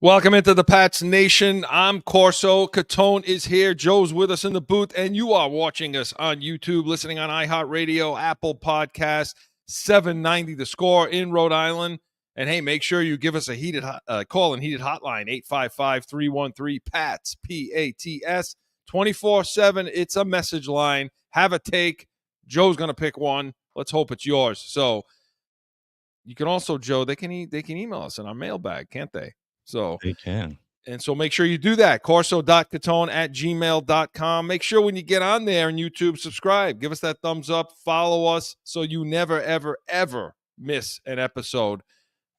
Welcome into the Pats Nation. I'm Corso. Catone is here. Joe's with us in the booth, and you are watching us on YouTube, listening on iHeartRadio, Apple Podcasts, 790 The Score in Rhode Island. And hey, make sure you give us a heated call and heated hotline, 855-313-PATS, P-A-T-S, 24/7. It's a message line. Have a take. Joe's going to pick one. Let's hope it's yours. So you can also, Joe, they can email us in our mailbag, can't they? So they can. And so make sure you do that. corso.catone@gmail.com. Make sure when you get on there and YouTube, subscribe. Give us that thumbs up. Follow us so you never, ever, ever miss an episode.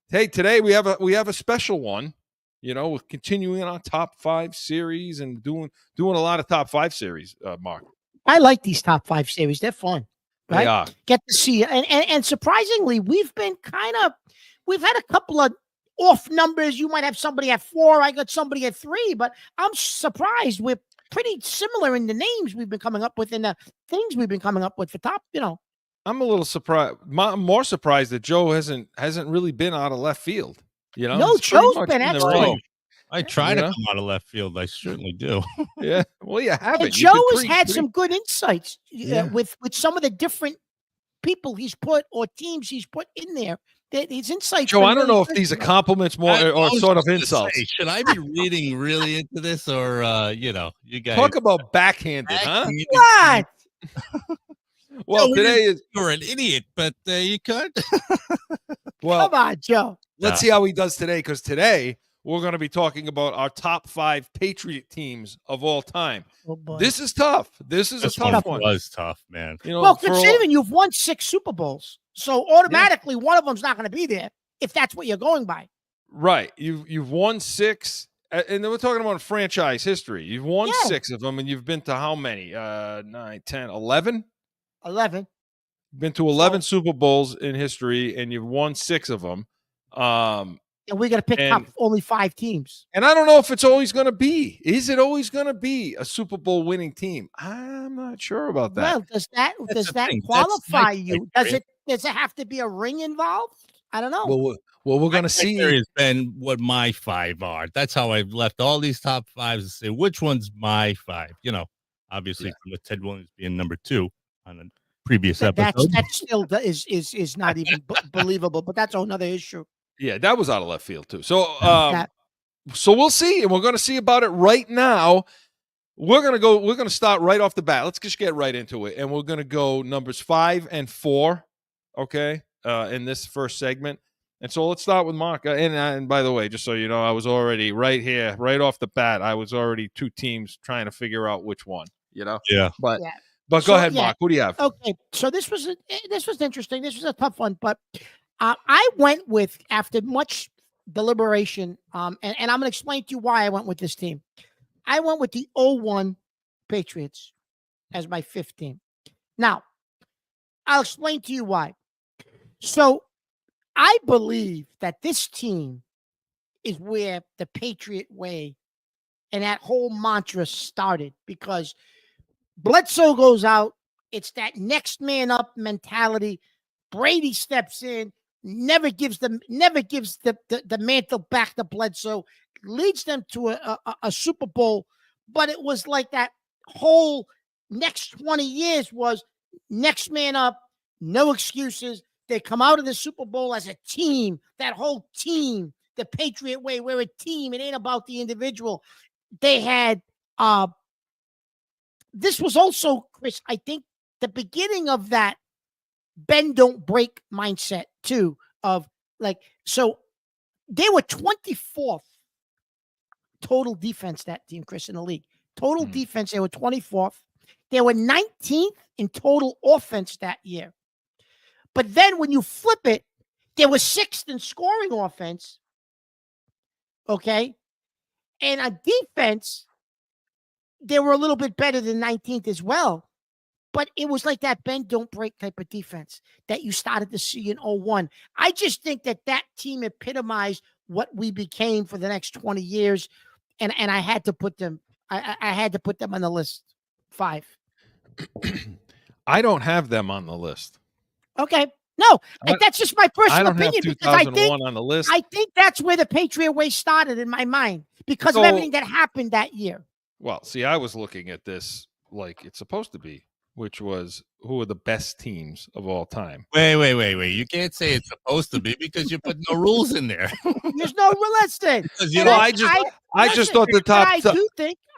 Hey, today we have a special one. You know, we're continuing our top 5 series and doing a lot of top 5 series, Mark. I like these top 5 series. They're fun. Right? They are. Get to see it. And surprisingly, we've had a couple of off numbers. You might have somebody at 4. I got somebody at 3, but I'm surprised we're pretty similar in the names we've been coming up with and the things we've been coming up with for top, I'm a little surprised. I'm more surprised that Joe hasn't really been out of left field. You know, no, Joe's been excellent. I try to come out of left field. I certainly do. Yeah. Well, you haven't. And Joe has had some good insights with some of the different people he's put or teams he's put in there. His insights. Joe, I don't know if these are compliments more or sort of insults. Say, should I be reading really into this or, you guys. Talk about backhanded, huh? What? Well, today is. You're an idiot, but you could. Well, come on, Joe. Let's see how he does today, because today we're going to be talking about our top 5 Patriot teams of all time. Oh, boy. This is tough. This is a tough one. It was tough, man. Well, considering you've won 6 Super Bowls, so automatically one of them's not going to be there if that's what you're going by. Right. You've won 6, and then we're talking about franchise history. You've won 6 of them, and you've been to how many? 9, 10, 11? 11. You've been to 11 Super Bowls in history, and you've won 6 of them. And we're going to pick up only 5 teams. And I don't know if it's always going to be. Is it always going to be a Super Bowl winning team? I'm not sure about that. Well, does that qualify you? Does it have to be a ring involved? I don't know. Well, we're going to see. There has been what my 5 are. That's how I've left all these top 5s to say which one's my 5. Obviously, with Ted Williams being number 2 on a previous episode. That still is not even believable, but that's another issue. Yeah, that was out of left field too. So, so we'll see, and we're going to see about it right now. We're going to start right off the bat. Let's just get right into it, and we're going to go numbers 5 and 4. Okay, in this first segment, and so let's start with Mark. And by the way, just so you know, I was already right here, right off the bat. I was already 2 teams trying to figure out which one. Yeah, but go ahead, Mark. Who do you have? Okay, so this was interesting. This was a tough one, but. I went with, after much deliberation, and I'm going to explain to you why I went with this team. I went with the 0-1 Patriots as my 5th team. Now, I'll explain to you why. So, I believe that this team is where the Patriot way and that whole mantra started, because Bledsoe goes out. It's that next man up mentality. Brady steps in. Never gives the mantle back to Bledsoe, leads them to a Super Bowl. But it was like that whole next 20 years was next man up, no excuses. They come out of the Super Bowl as a team, that whole team, the Patriot way. We're a team. It ain't about the individual. They had, this was also, Chris, I think the beginning of that bend don't break mindset too, of so they were 24th total defense, that team, Chris, in the league. Total defense, they were 24th. They were 19th in total offense that year. But then when you flip it, they were 6th in scoring offense. Okay? And on defense, they were a little bit better than 19th as well. But it was like that bend, don't break type of defense that you started to see in 0-1. I just think that team epitomized what we became for the next 20 years. And I had to put them, I had to put them on the list. 5. I don't have them on the list. Okay. No, I- that's just my I personal don't have opinion because I 2001 on the list. think that's where the Patriot way started in my mind because of So- everything that happened that year. Well, see, I was looking at this like it's supposed to be, which was who are the best teams of all time. Wait. You can't say it's supposed to be because you put no rules in there. There's no listen. Because you And don't- I just listen, thought the but top.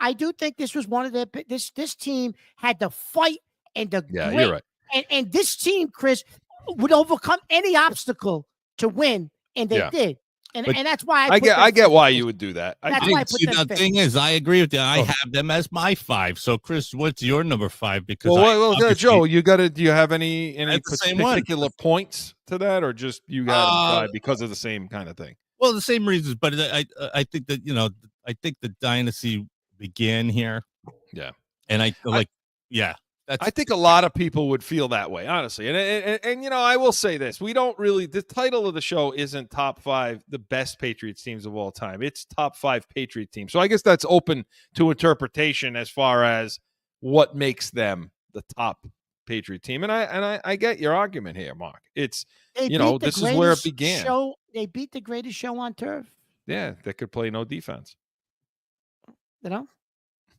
I do think this was one of the this team had the fight and the Yeah, grit, you're right. and this team, Chris, would overcome any obstacle to win, and they Yeah. did, and But that's why I get fifth, why Chris. you would do that. That's do. why I put See, them the fifth. thing is, I agree with you. I Oh. have them as my 5. So, Chris, what's your number 5? Because Well, obviously- Joe, you got to. Do you have any have the same one. particular points to that, or just you got Uh, 5 because of the same kind of thing? well, the same reasons, but I think that I think the dynasty began here. Yeah. And I like, yeah. That's I think a lot of people would feel that way, honestly. And I will say this: we don't really. The title of the show isn't top 5 the best Patriots teams of all time. It's top 5 Patriot teams. So I guess that's open to interpretation as far as what makes them the top Patriot team. And I get your argument here, Mark. It's They this beat the is where it greatest began. They beat the greatest show on turf. Yeah, they could play no defense. You know,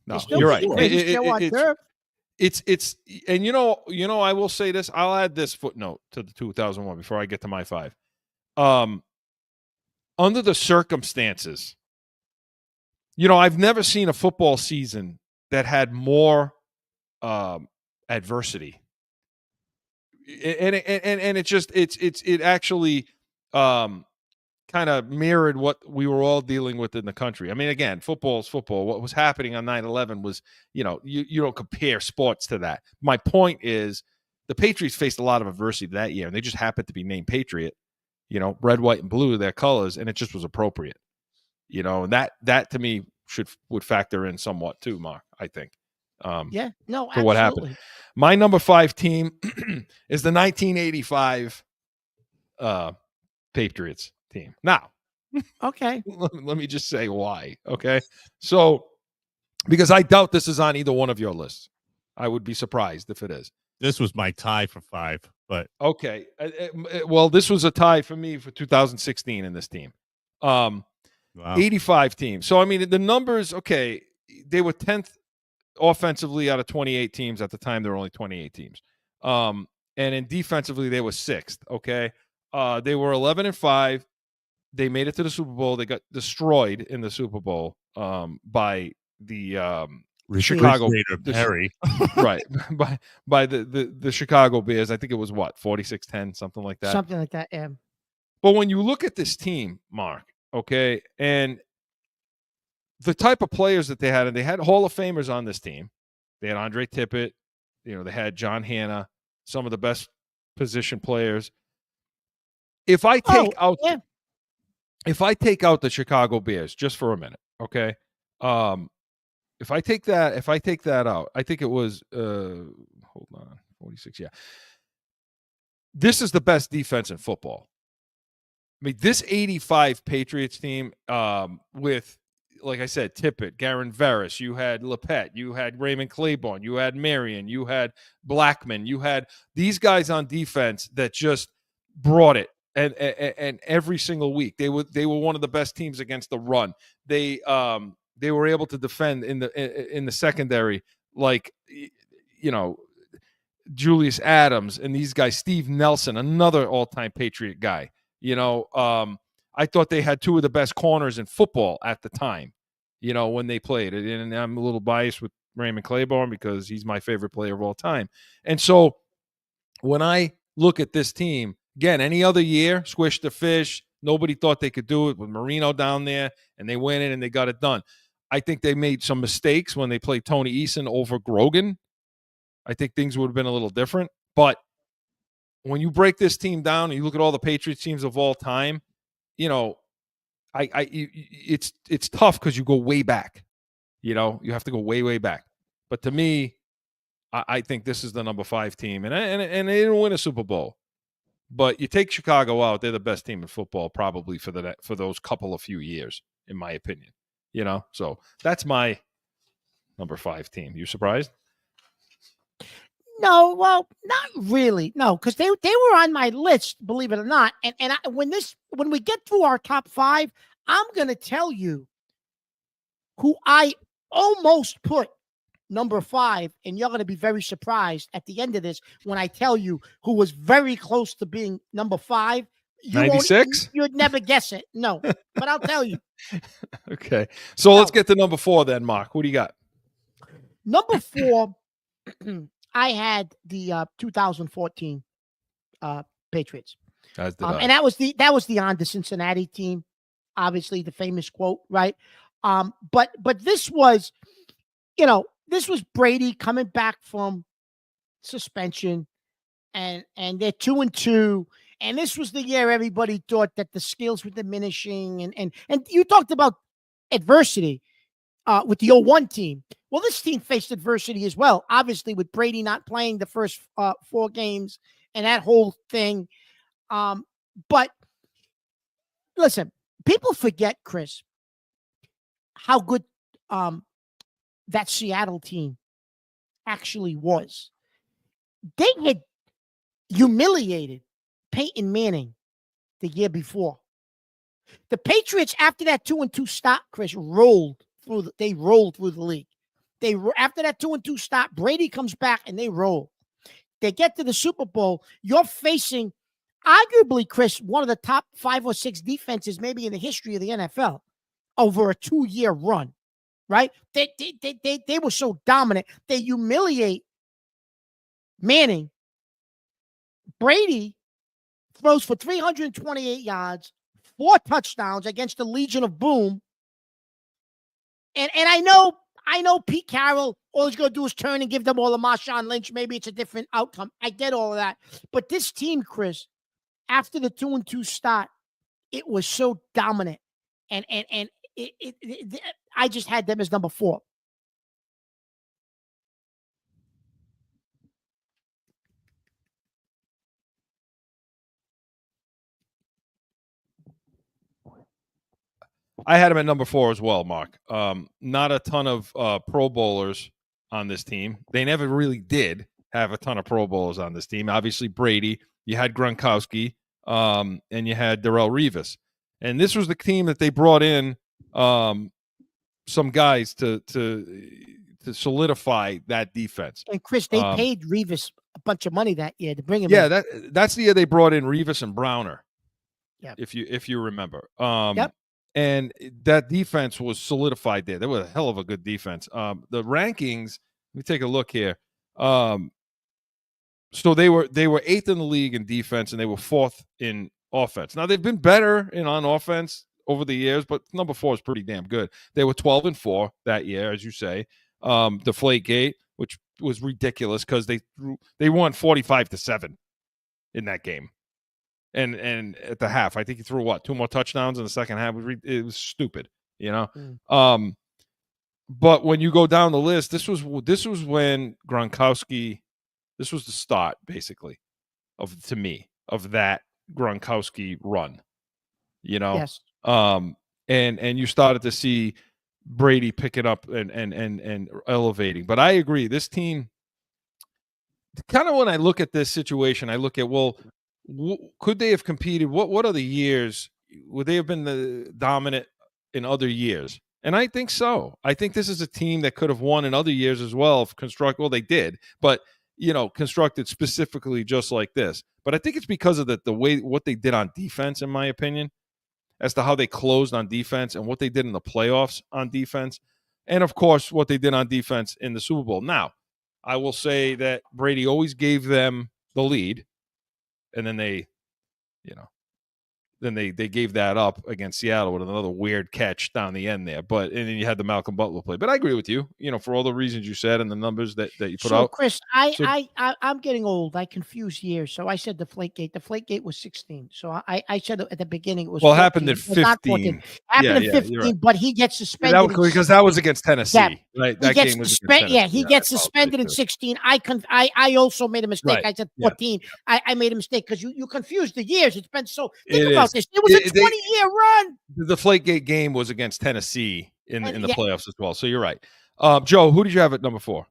No, still you're beat right. the greatest show on turf. It's and I will say this. I'll add this footnote to the 2001 before I get to my 5. Under the circumstances, I've never seen a football season that had more adversity, and it actually kind of mirrored what we were all dealing with in the country. I mean, again, football is football. What was happening on 9/11 was, you don't compare sports to that. My point is the Patriots faced a lot of adversity that year, and they just happened to be named Patriot, red, white, and blue, their colors, and it just was appropriate, and that to me would factor in somewhat too, Mark, I think. Yeah, no, for what happened. My number 5 team is the 1985 Patriots team. Now, okay. let me just say why. Okay. So, because I doubt this is on either one of your lists. I would be surprised if it is. This was my tie for 5, but okay. Well, this was a tie for me for 2016 in this team. wow. 85 teams. So, I mean, the numbers, okay, they were 10th offensively out of 28 teams. At the time, there were only 28 teams. And in defensively, they were 6th. Okay. They were 11-5. They made it to the Super Bowl. They got destroyed in the Super Bowl by the Chicago Perry. right, by the Chicago Bears. I think it was 46-10, something like that. Something like that, yeah. But when you look at this team, Mark, okay, and the type of players that they had, and they had Hall of Famers on this team. They had Andre Tippett. They had John Hanna, some of the best position players. If I take out the Chicago Bears just for a minute, okay? If I take that out, I think it was hold on, 46, yeah. This is the best defense in football. I mean, this 85 Patriots team with, like I said, Tippett, Garen Veras, you had Lepet, you had Raymond Claiborne, you had Marion, you had Blackman, you had these guys on defense that just brought it. And every single week they were one of the best teams against the run. They were able to defend in the secondary, like Julius Adams and these guys, Steve Nelson, another all-time Patriot guy. I thought they had 2 of the best corners in football at the time, when they played. And I'm a little biased with Raymond Claiborne because he's my favorite player of all time. And so when I look at this team, again, any other year, squish the fish. Nobody thought they could do it with Marino down there, and they went in and they got it done. I think they made some mistakes when they played Tony Eason over Grogan. I think things would have been a little different. But when you break this team down and you look at all the Patriots teams of all time, it's tough because you go way back. You have to go way, way back. But to me, I think this is the number 5 team, and they didn't win a Super Bowl. But you take Chicago out, they're the best team in football probably for those couple of few years, in my opinion. So that's my number 5 team. You surprised? No, well, not really. No, because they were on my list, believe it or not. And when we get through our top 5, I'm gonna tell you who I almost put number 5, and you're gonna be very surprised at the end of this when I tell you who was very close to being number 5. 96? You'd never guess it. No, but I'll tell you. Okay. So let's No. get to number 4 then, Mark. What do you got? Number 4, I had the 2014 Patriots. As did I. And that was the on the Cincinnati team, obviously the famous quote, right? But this was, this was Brady coming back from suspension, and they're 2-2, and this was the year everybody thought that the skills were diminishing, and you talked about adversity with the 0-1 team. Well, this team faced adversity as well, obviously, with Brady not playing the first 4 games and that whole thing. But listen, people forget, Chris, how good that Seattle team actually was. They had humiliated Peyton Manning the year before. The Patriots, after that 2-2 start, Chris, rolled through the league. After that 2-2 start, Brady comes back and they roll. They get to the Super Bowl. You're facing, arguably, Chris, one of the top 5 or 6 defenses maybe in the history of the NFL over a 2-year run, right? They were so dominant. They humiliate Manning. Brady throws for 328 yards, 4 touchdowns against the Legion of Boom. And I know Pete Carroll, all he's going to do is turn and give them all a Marshawn Lynch. Maybe it's a different outcome. I get all of that. But this team, Chris, after the 2-2 start, it was so dominant. And I just had them as number 4. I had him at number 4 as well, Mark. Not a ton of Pro Bowlers on this team. They never really did have a ton of Pro Bowlers on this team. Obviously, Brady. You had Gronkowski, and you had Darrelle Revis. And this was the team that they brought in some guys to solidify that defense. And Chris, they paid Revis a bunch of money that year to bring him in. Yeah, that's the year they brought in Revis and Browner. Yep. If you remember. Yep. And that defense was solidified there. That was a hell of a good defense. The rankings, let me take a look here. So they were 8th in the league in defense, and they were 4th in offense. Now, they've been better on offense over the years, but number 4 is pretty damn good. They were 12-4 that year, as you say. Deflategate, which was ridiculous because they won 45-7 in that game. And at the half, I think he threw 2 more touchdowns in the second half. It was stupid, But when you go down the list, this was when Gronkowski. This was the start, basically, of that Gronkowski run. Yes. And you started to see Brady picking up and elevating. But I agree, this team. Kind of when I look at this situation, I look at could they have competed? What other years would they have been the dominant in other years? And I think so. I think this is a team that could have won in other years as well. They did, but constructed specifically just like this. But I think it's because of the way what they did on defense, in my opinion, as to how they closed on defense and what they did in the playoffs on defense, and of course what they did on defense in the Super Bowl. Now, I will say that Brady always gave them the lead. And then they gave that up against Seattle with another weird catch down the end there. And then you had the Malcolm Butler play. But I agree with you, for all the reasons you said and the numbers that you put out. Chris, I'm getting old. I confuse years. So I said Deflategate. Deflategate was 16. So I said at the beginning it was 14. It happened at 15. Happened at 15, right. But he gets suspended. Because that was against Tennessee. Yeah. Right? That game was against Tennessee. Yeah, he gets suspended in 16. I also made a mistake. Right. I said 14. Yeah. I made a mistake because you confused the years. It's been so. Think about this. It was a 20-year run. The Deflategate game was against Tennessee in the playoffs as well. So you're right. Joe, who did you have at number 4?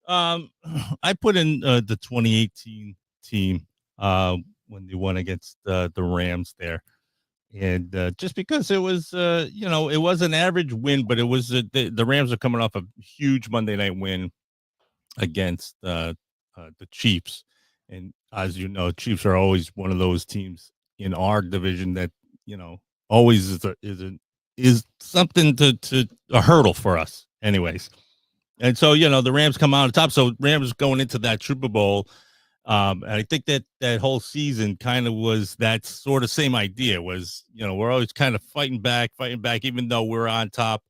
I put in the 2018 team when they won against the Rams there. And just because it was, it was an average win, but it was the Rams are coming off a huge Monday night win against the Chiefs. And as you know, Chiefs are always one of those teams in our division that, always is something to a hurdle for us anyways. And so, the Rams come out on top. So Rams going into that Super Bowl. And I think that whole season kind of was that sort of same idea was, we're always kind of fighting back, even though we're on top,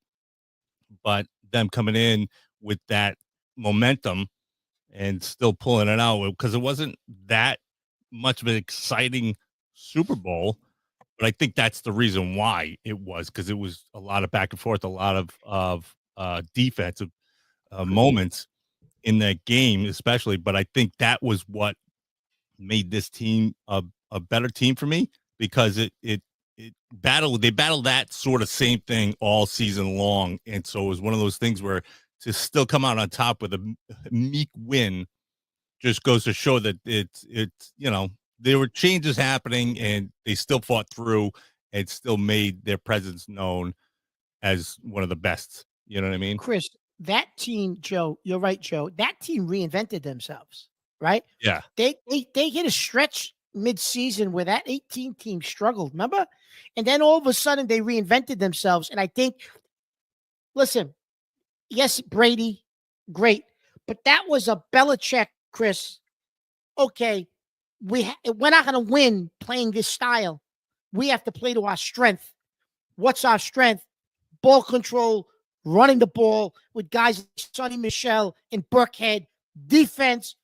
but them coming in with that momentum and still pulling it out because it wasn't that much of an exciting Super Bowl. But I think that's the reason why it was, because it was a lot of back and forth, a lot of defensive moments in that game, especially. But I think that was what made this team a better team for me, because they battled that sort of same thing all season long. And so it was one of those things where to still come out on top with a meek win just goes to show that it's there were changes happening and they still fought through and still made their presence known as one of the best. You know what I mean? Chris, that team, Joe, you're right, Joe. That team reinvented themselves, right? Yeah. They hit a stretch mid-season where that 18 team struggled, remember? And then all of a sudden they reinvented themselves. And I think, listen, yes, Brady, great. But that was a Belichick, Chris. Okay, we're not going to win playing this style. We have to play to our strength. What's our strength? Ball control, running the ball with guys like Sonny Michel and Burkhead, defense.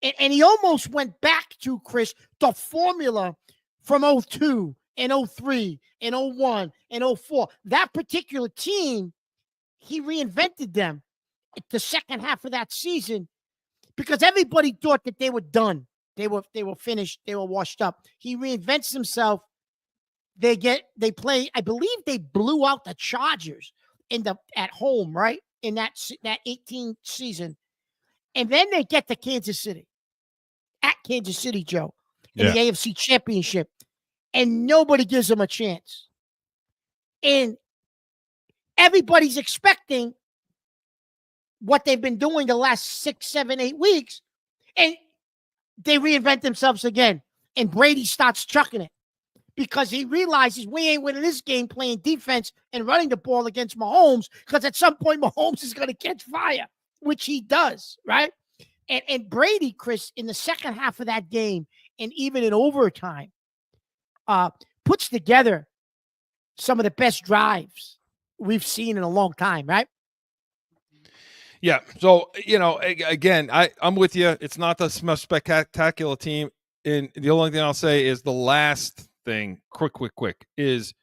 And he almost went back to, Chris, the formula from 02 and 03 and 01 and 04. That particular team, he reinvented them at the second half of that season because everybody thought that they were done. They were finished. They were washed up. He reinvents himself. They play. I believe they blew out the Chargers at home, right? In that 18 season. And then they get to Kansas City. At Kansas City, Joe, in the AFC Championship. And nobody gives them a chance. And everybody's expecting what they've been doing the last 6, 7, 8 weeks. And they reinvent themselves again. And Brady starts chucking it because he realizes we ain't winning this game playing defense and running the ball against Mahomes, because at some point Mahomes is going to catch fire, which he does, right? And Brady, Chris, in the second half of that game and even in overtime, puts together some of the best drives we've seen in a long time, right? Yeah. So, again, I'm with you. It's not the most spectacular team. And the only thing I'll say is the last thing, quick, is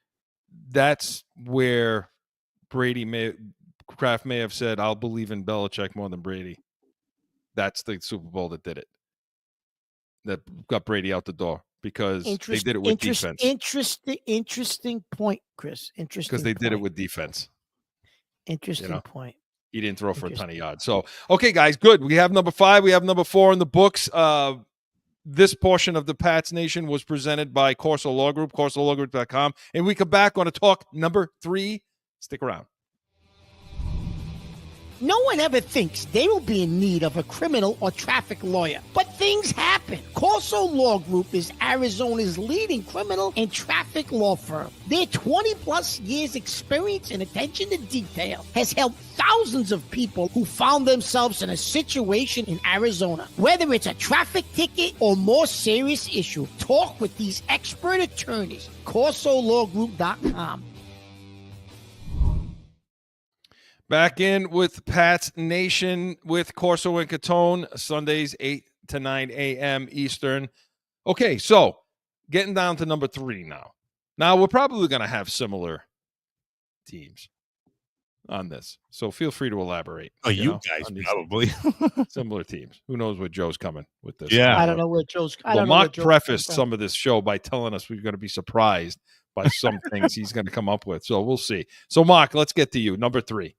that's where Kraft may have said, I'll believe in Belichick more than Brady. That's the Super Bowl that did it. That got Brady out the door because they did it with defense. Interesting point, Chris. Interesting. Because they did it with defense. Interesting point. He didn't throw for a ton of yards. So, okay, guys, good. We have number 5. We have number 4 in the books. This portion of the Pats Nation was presented by Corso Law Group, corsolawgroup.com. And we come back on to talk number 3. Stick around. No one ever thinks they will be in need of a criminal or traffic lawyer, but things happen. Corso Law Group is Arizona's leading criminal and traffic law firm. Their 20-plus years experience and attention to detail has helped thousands of people who found themselves in a situation in Arizona. Whether it's a traffic ticket or more serious issue, talk with these expert attorneys. CorsoLawGroup.com. Back in with Pats Nation with Corso and Catone, Sundays 8 to 9 a.m. Eastern. Okay, so getting down to number 3 now. Now, we're probably going to have similar teams on this, so feel free to elaborate. Oh, you guys probably. Similar teams. Who knows where Joe's coming with this? Yeah. I don't know where Joe's Well, Mark prefaced some of this show by telling us we're going to be surprised by some things he's going to come up with, so we'll see. So, Mark, let's get to you. Number 3.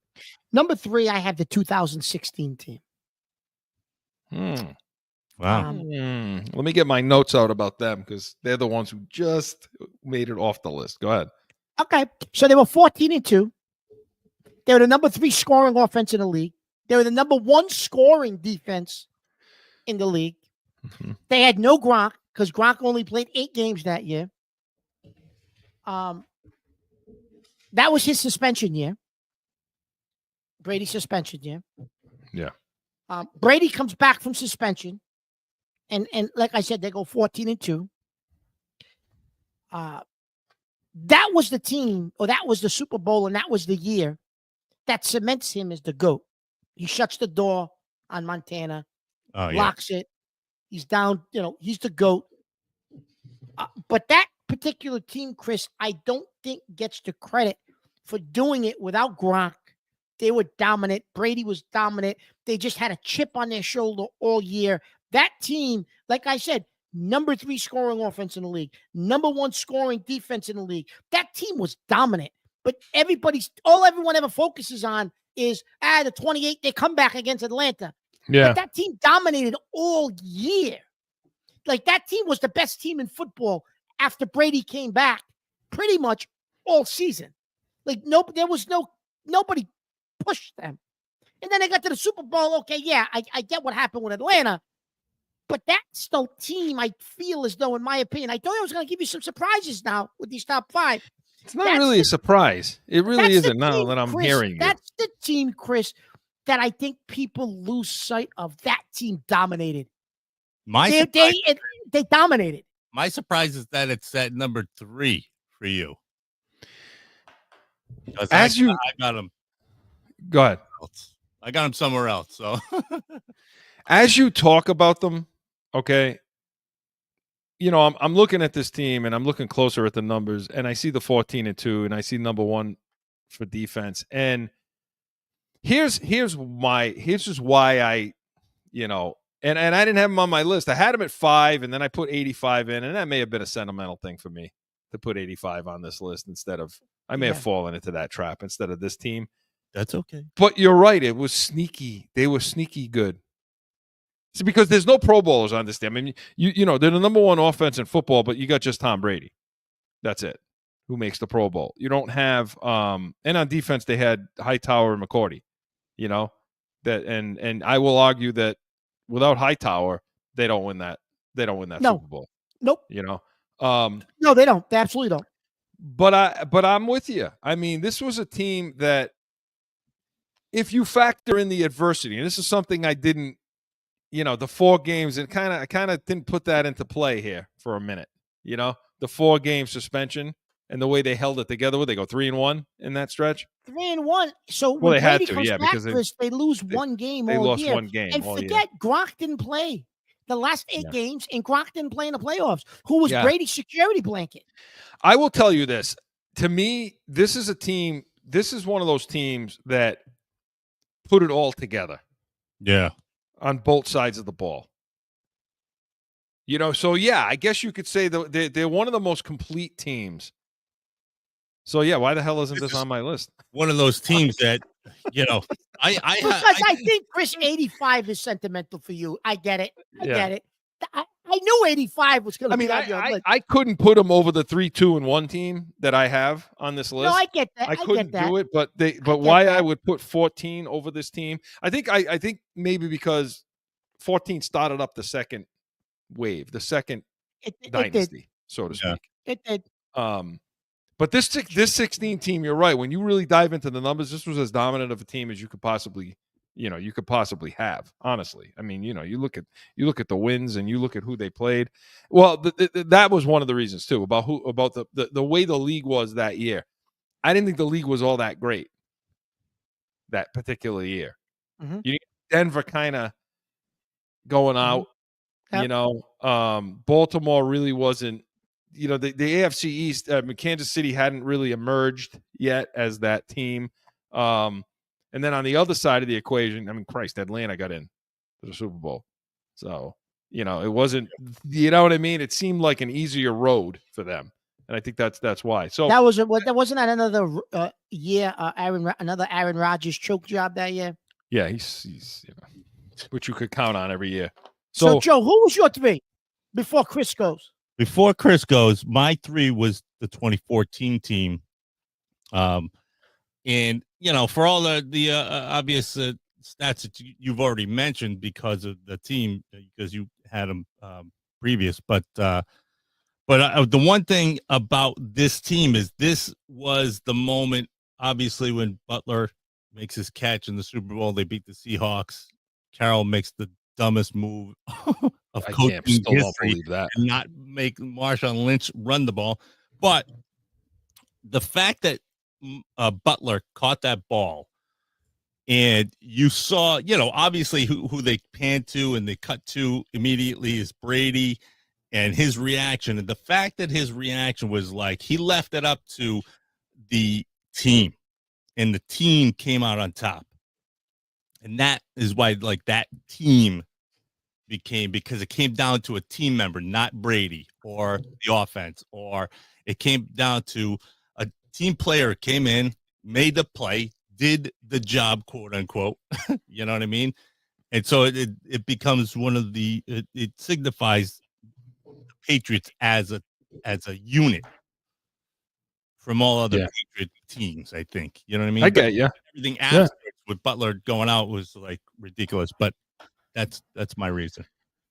Number 3, I have the 2016 team. Wow. Let me get my notes out about them because they're the ones who just made it off the list. Go ahead. Okay, so they were 14-2. They were the number 3 scoring offense in the league. They were the number 1 scoring defense in the league. Mhm. They had no Gronk because Gronk only played 8 games that year. That was his suspension year. Brady's suspension year. Yeah. Brady comes back from suspension, and like I said, they go 14-2. That was the team, or that was the Super Bowl, and that was the year that cements him as the GOAT. He shuts the door on Montana, locks it. He's down, he's the GOAT. But that particular team, Chris, I don't think gets the credit for doing it without Gronk. They were dominant. Brady was dominant. They just had a chip on their shoulder all year. That team, like I said, number 3 scoring offense in the league, number 1 scoring defense in the league. That team was dominant. But everyone ever focuses on is the 28, they come back against Atlanta. Yeah. But that team dominated all year. Like, that team was the best team in football after Brady came back pretty much all season. Like, nobody pushed them. And then they got to the Super Bowl. Okay, yeah, I get what happened with Atlanta. But that's the team I feel as though, in my opinion, I thought I was going to give you some surprises now with these top 5. It's not really a surprise. It really isn't now that I'm hearing you. That's the team, Chris, that I think people lose sight of. That team dominated. They dominated. My surprise is that it's at number 3 for you. I got him. Go ahead. I got him somewhere else. So, as you talk about them, okay, I'm looking at this team and I'm looking closer at the numbers, and I see the 14-2, and I see number 1 for defense. And here's just why I, and I didn't have him on my list. I had him at 5, and then I put 85 in, and that may have been a sentimental thing for me to put 85 on this list instead of, I may have fallen into that trap instead of this team. That's okay. But you're right. It was sneaky. They were sneaky good. See, because there's no Pro Bowlers on this team. I mean, they're the number 1 offense in football, but you got just Tom Brady. That's it. Who makes the Pro Bowl? You don't have and on defense they had Hightower and McCourty. That and I will argue that without Hightower, they don't win that. They don't win that Super Bowl. Nope. No, they don't. They absolutely don't. But I'm with you. I mean, this was a team that, if you factor in the adversity, and this is something I didn't, the 4 games, and I kind of didn't put that into play here for a minute. The 4-game suspension and the way they held it together. Would they go 3-1 in that stretch? 3-1. So when they had Brady to, comes back, because Chris, they lose one game. They all lost year. one game. And forget, Gronk didn't play the last 8 games, and Gronk didn't play in the playoffs. Who was Brady's security blanket? I will tell you this. To me, this is a team. This is one of those teams that put it all together. Yeah. On both sides of the ball. So I guess you could say they're one of the most complete teams. So why the hell isn't this on my list? One of those teams that, I think Chris 85 is sentimental for you. I get it. I get it. I knew 85 was going to be on your list. I couldn't put them over the 3-2-1 team that I have on this list. No, I get that. I couldn't do it, but why I would put 14 over this team? I think maybe because 14 started up the second wave, the second dynasty, so to speak. It did. But this 16 team, you're right. When you really dive into the numbers, this was as dominant of a team as you could possibly have. Honestly, I mean, you look at the wins and you look at who they played. Well, that was one of the reasons too about the way the league was that year. I didn't think the league was all that great that particular year. Mm-hmm. Denver kind of going out. Baltimore really wasn't. The AFC East, Kansas City hadn't really emerged yet as that team. And then on the other side of the equation, I mean, Christ, Atlanta got in to the Super Bowl. So, it wasn't, what I mean? It seemed like an easier road for them. And I think that's why. So that wasn't another year, another Aaron Rodgers choke job that year. Yeah, he's which you could count on every year. So Joe, who was your 3 before Chris goes? Before Chris goes, my 3 was the 2014 team. And for all the obvious stats that you've already mentioned because of the team, because you had them previous, but the one thing about this team is this was the moment, obviously, when Butler makes his catch in the Super Bowl. They beat the Seahawks. Carroll makes the dumbest move of coaching history, don't believe that, and not make Marshawn Lynch run the ball. But the fact that Butler caught that ball, and you saw, obviously who they panned to and they cut to immediately is Brady, and his reaction, and the fact that his reaction was like he left it up to the team, and the team came out on top. And that is why, like, that team because it came down to a team member, not Brady or the offense, or it came down to a team player came in, made the play, did the job, quote unquote. You know what I mean? And so it becomes one of it signifies the Patriots as a unit from all other Patriot teams, I think. You know what I mean? I get you. Everything after with Butler going out was like ridiculous, but that's my reason.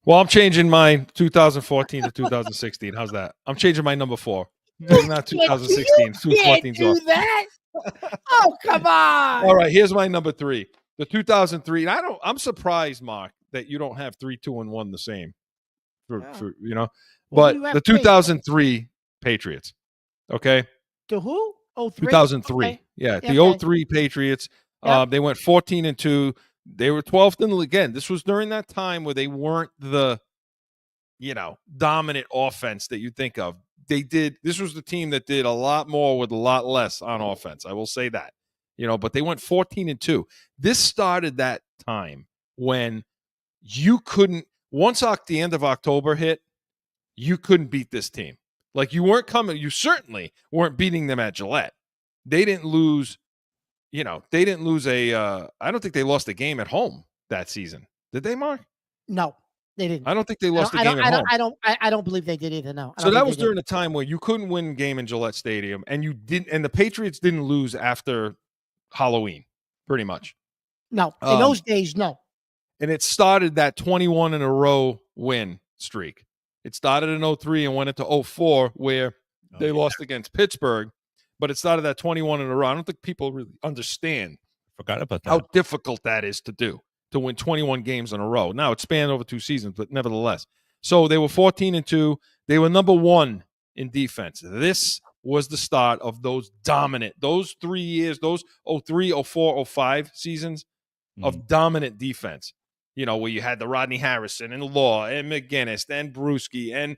Well, I'm changing my 2014 to 2016. How's that? I'm changing my number 4. Not 2016. 2014. Do that? Oh, come on. All right, here's my number 3. The 2003. I'm surprised, Mark, that you don't have 3, 2, and 1 the same. But the 2003 Patriots. Okay. To who? 03? 2003. Okay. Yeah, the 03 Patriots. Yep. They went 14-2. They were 12th in the league. Again, this was during that time where they weren't the, dominant offense that you think of. This was the team that did a lot more with a lot less on offense. I will say that, but they went 14-2. This started that time when you couldn't, once the end of October hit, you couldn't beat this team. Like, you certainly weren't beating them at Gillette. They didn't lose. I don't think they lost a game at home that season. Did they, Mark? No, they didn't. I don't think they lost a game at home. I don't believe they did either. No. So that was during a time where you couldn't win a game in Gillette Stadium, and the Patriots didn't lose after Halloween, pretty much. No, in those days, no. And it started that 21 in a row win streak. It started in 03 and went into 04, where they lost against Pittsburgh. But it started at 21 in a row. I don't think people really understand Forgot about that. how difficult that is to do, to win 21 games in a row. Now, it spanned over 2 seasons, but nevertheless. So they were 14-2. They were number 1 in defense. This was the start of those 3 years, those 03, 04, 05 seasons of dominant defense. Where you had the Rodney Harrison and Law and McGinnis and Brewski and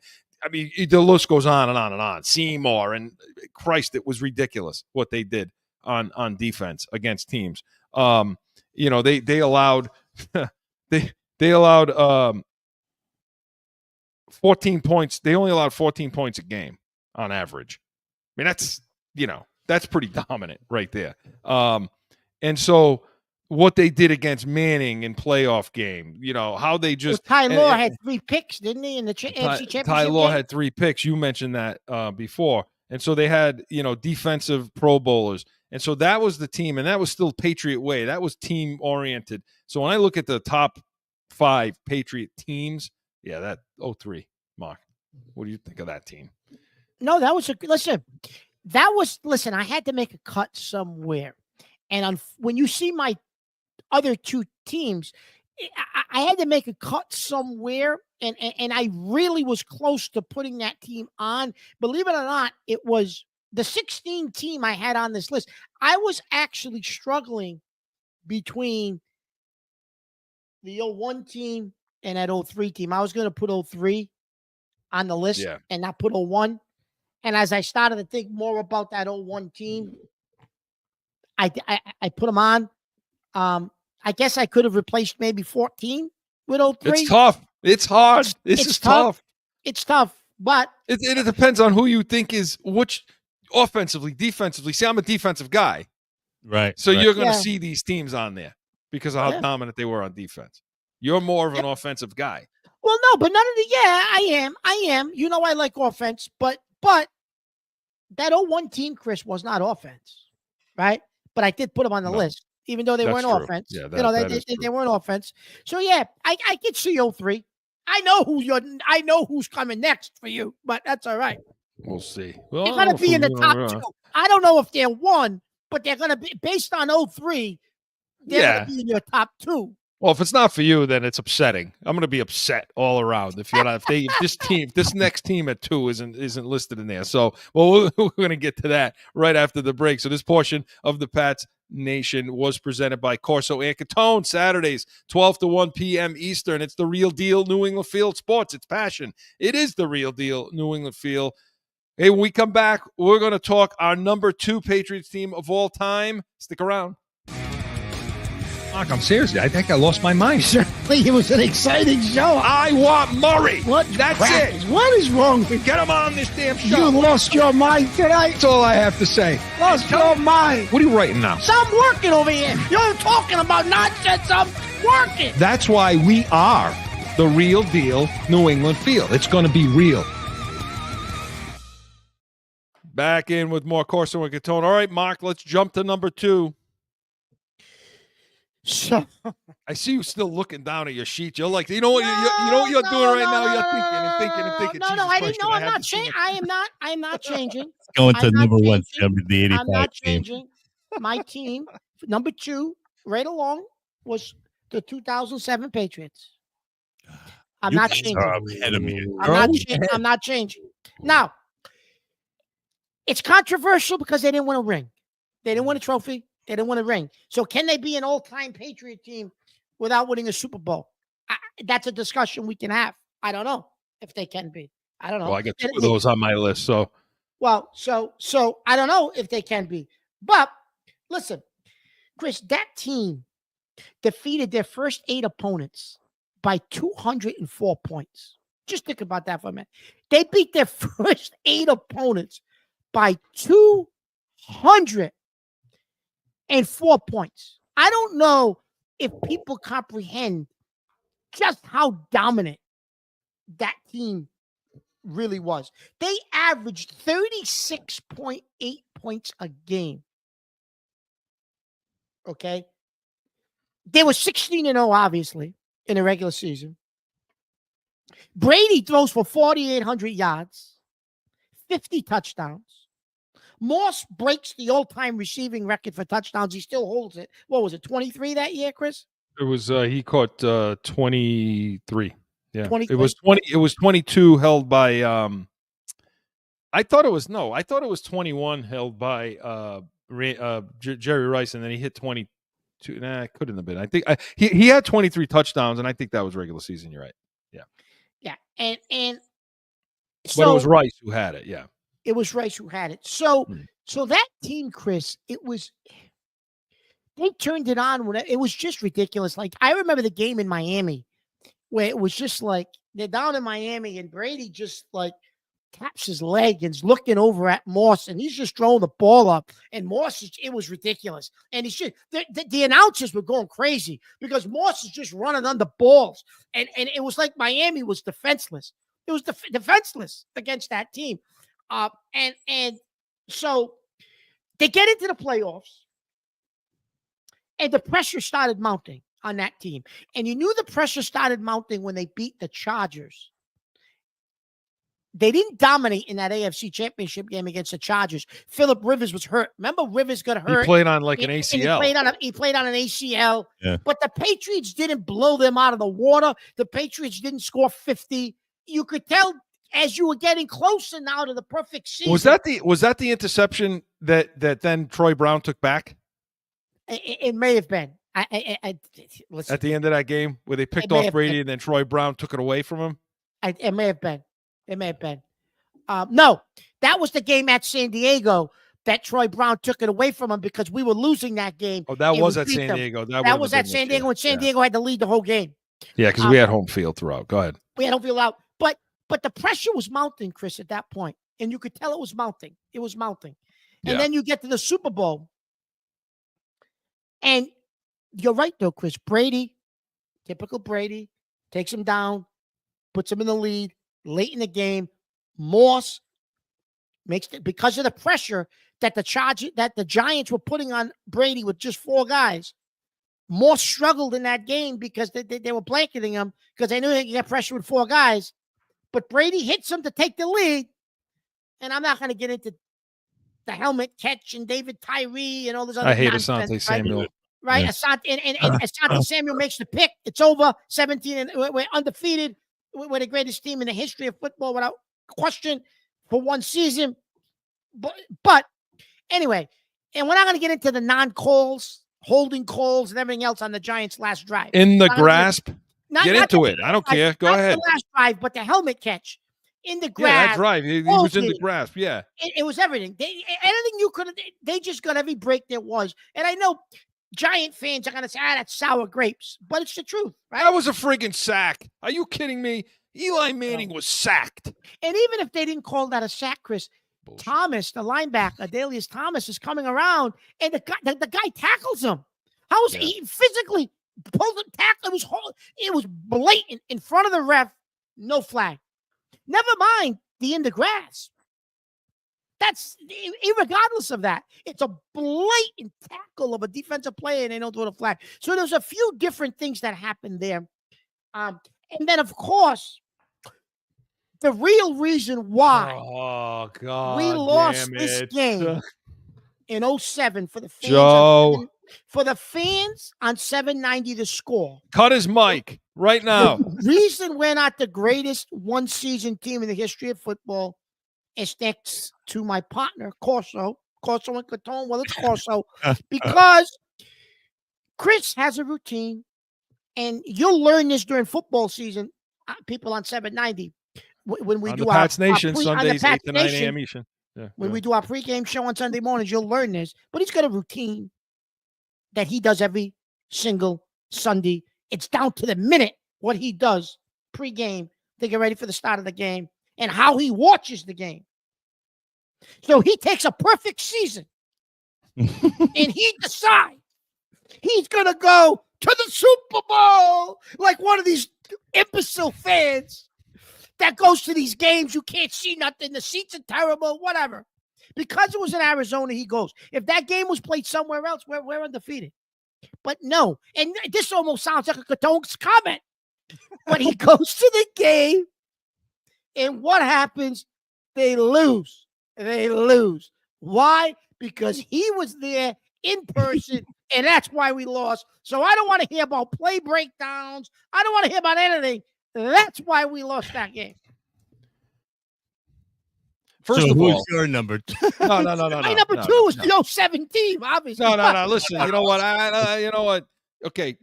the list goes on and on and on. Seymour, and Christ, it was ridiculous what they did on defense against teams. They allowed they allowed 14 points. They only allowed 14 points a game on average. I mean, that's pretty dominant right there. And so what they did against Manning in playoff game, how they just Ty Law had 3 picks, didn't he, in the AFC Championship? Ty Law had 3 picks. You mentioned that before. And so they had, defensive Pro Bowlers. And so that was the team, and that was still Patriot way. That was team-oriented. So when I look at the top 5 Patriot teams, that 03, Mark, what do you think of that team? No, that was listen, I had to make a cut somewhere. And when you see my other 2 teams, I had to make a cut somewhere, and I really was close to putting that team on. Believe it or not, it was the 16 team I had on this list. I was actually struggling between the 01 team and that 03 team. I was going to put 03 on the list and not put 01. And as I started to think more about that 01 team, I put them on. I guess I could have replaced maybe 14 with 03. It's tough. It's hard. It's tough. It's tough, but it depends on who you think is which offensively, defensively. See, I'm a defensive guy. Right. So you're going to see these teams on there because of how dominant they were on defense. You're more of an offensive guy. Well, no, but none of the. Yeah, I am. You know, I like offense, but that 0-1 team, Chris, was not offense, right? But I did put them on the list, even though they weren't true. offense. Yeah, they weren't offense. So yeah, I could see 0-3. I know who's coming next for you, but that's all right. We'll see. They're going to be in the top 2. I don't know if they're 1, but they're going to be based on 0-3. They're going to be in your top 2. Well, if it's not for you, then it's upsetting. I'm going to be upset all around if you're not. If this next team at 2 isn't listed in there. So, well, we're going to get to that right after the break. So, this portion of the Pats Nation was presented by Corso and Catone. Saturdays, 12 to 1 p.m. Eastern. It's the real deal, New England Field sports. It's passion. It is the real deal, New England Field. Hey, when we come back, we're going to talk our number 2 Patriots team of all time. Stick around. Mark, I'm serious. I think I lost my mind. Certainly, it was an exciting show. I want Murray. That's crap? it. What is wrong with Get him on this damn show. you? Lost your mind tonight. That's all I have to say. Lost your mind. What are you writing now? So I'm working over here. You're talking about nonsense. I'm working. That's why we are the real deal New England Field. It's going to be real. Back in with more Corso and Catone. All right, Mark, let's jump to number 2. So I see you still looking down at your sheet. You're like, you know what you're doing right now. You're thinking and thinking. No, Jesus I Christ, didn't know. can I'm have not this changing. thing? I am not changing. Going to I'm not number 1, changing. Jim, the 85 I'm not team. changing. My team, number 2, right along, was the 2007 Patriots. I'm You not guys changing. are ahead of me. I'm not changing. Now, it's controversial because they didn't win a ring. They didn't win a trophy. They didn't win a ring. So can they be an all-time Patriot team without winning a Super Bowl? That's a discussion we can have. I don't know if they can be. I don't know. Well, I got 2 of those on my list. So, so I don't know if they can be. But listen, Chris, that team defeated their first 8 opponents by 204 points. Just think about that for a minute. They beat their first 8 opponents by 204 points. I don't know if people comprehend just how dominant that team really was. They averaged 36.8 points a game. Okay. They were 16-0, obviously, in the regular season. Brady throws for 4,800 yards, 50 touchdowns. Moss breaks the all-time receiving record for touchdowns. He still holds it. What was it, 23 that year, Chris? it was he caught 23. Yeah. 23? It was 20. It was 22 held by I thought it was 21 held by Jerry Rice, and then he hit 22. Nah, it couldn't have been. I think he had 23 touchdowns, and I think that was regular season. You're right. Yeah. And But it was Rice who had it. Yeah. It was Rice who had it. So that team, Chris, they turned it on when it was just ridiculous. Like, I remember the game in Miami where it was just like they're down in Miami and Brady just like taps his leg and's looking over at Moss and he's just throwing the ball up. And Moss, it was ridiculous. And the announcers were going crazy because Moss is just running under balls. And it was like Miami was defenseless. It was defenseless against that team. And so they get into the playoffs and the pressure started mounting on that team. And you knew the pressure started mounting when they beat the Chargers. They didn't dominate in that AFC Championship game against the Chargers. Phillip Rivers was hurt. Remember, Rivers got hurt. He played on like an ACL. He played on an ACL. Yeah. But the Patriots didn't blow them out of the water. The Patriots didn't score 50. You could tell as you were getting closer now to the perfect season. Was that the interception that then Troy Brown took back? It may have been. Listen, At the end of that game where they picked off Brady and then Troy Brown took it away from him? It may have been. It may have been. No, that was the game at San Diego that Troy Brown took it away from him because we were losing that game. Oh, that was at San Diego. That was at San Diego when San Diego had to lead the whole game. Yeah, because we had home field throughout. Go ahead. We had home field out. But the pressure was mounting, Chris, at that point. And you could tell it was mounting. It was mounting. And then you get to the Super Bowl. And you're right, though, Chris. Brady Typical Brady. Takes him down, puts him in the lead late in the game. Moss makes it because of the pressure that the Giants were putting on Brady with just 4 guys. Moss struggled in that game because they were blanketing him because they knew they could get pressure with 4 guys. But Brady hits him to take the lead. And I'm not going to get into the helmet catch and David Tyree and all this other I hate nonsense, Asante Samuel. Right? Yeah. Asante Samuel makes the pick. It's over. 17, and we're undefeated. We're the greatest team in the history of football without question for one season. But anyway, and we're not going to get into the non-calls, holding calls, and everything else on the Giants' last drive. In the grasp. Get into it. I don't care. Go ahead. The last drive, but the helmet catch in the Yeah, grasp. that's right. He was in the grasp. Yeah. It was everything. Anything you could have. They just got every break there was. And I know Giant fans are going to say, that's sour grapes. But it's the truth, right? That was a friggin' sack. Are you kidding me? Eli Manning was sacked. And even if they didn't call that a sack, Chris, Bullshit. Thomas, the linebacker, Adelius Thomas, is coming around, and the guy tackles him. How was he physically pulled him, tackle? It was blatant in front of the ref. No flag. Never mind the in the grass. That's irregardless of that. It's a blatant tackle of a defensive player, and they don't throw the flag. So there's a few different things that happened there. And then, of course, the real reason why we lost this game in 07 for the fans. Joe. For the fans on 790 The Score. Cut his mic right now. The reason we're not the greatest one-season team in the history of football is thanks to my partner, CORSO and Catone. Well, it's CORSO. Because Chris has a routine, and you'll learn this during football season, people on 790. When we on do the our Pats Nation, Sundays, 8 to 9 Nation, a.m. Eastern. Yeah, when we do our pregame show on Sunday mornings, you'll learn this. But he's got a routine that he does every single Sunday. It's down to the minute what he does pregame to get ready for the start of the game and how he watches the game. So he takes a perfect season and he decides he's going to go to the Super Bowl like one of these imbecile fans that goes to these games. You can't see nothing. The seats are terrible, whatever. Because it was in Arizona, he goes. If that game was played somewhere else, we're undefeated. But no. And this almost sounds like a Catone's comment. When he goes to the game, and what happens? They lose. They lose. Why? Because he was there in person, and that's why we lost. So I don't want to hear about play breakdowns. I don't want to hear about anything. That's why we lost that game. First so of who's all, your number 2? No. My number 2 is the 07 team, obviously. No. Listen, you know what? You know what? Okay,